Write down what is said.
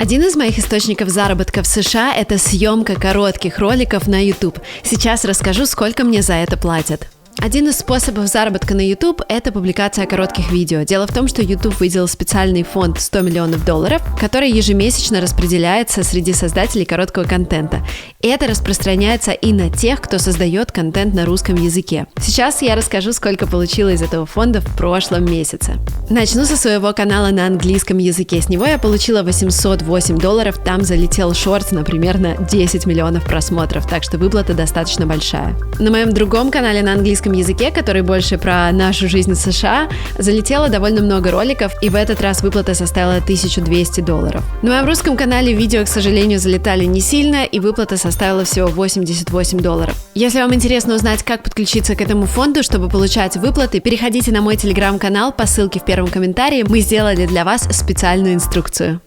Один из моих источников заработка в США – это съемка коротких роликов на YouTube. Сейчас расскажу, сколько мне за это платят. Один из способов заработка на YouTube – это публикация коротких видео. Дело в том, что YouTube выделил специальный фонд $100 миллионов, который ежемесячно распределяется среди создателей короткого контента. И это распространяется и на тех, кто создает контент на русском языке. Сейчас я расскажу, сколько получила из этого фонда в прошлом месяце. Начну со своего канала на английском языке. С него я получила $808, там залетел шорт, например, на 10 миллионов просмотров, так что выплата достаточно большая. На моем другом канале на английском языке, который больше про нашу жизнь в США, залетело довольно много роликов, и в этот раз выплата составила $1200. На моем русском канале видео, к сожалению, залетали не сильно, и выплата составила всего $88. Если вам интересно узнать, как подключиться к этому фонду, чтобы получать выплаты, переходите на мой телеграм-канал по ссылке в первом комментарии, мы сделали для вас специальную инструкцию.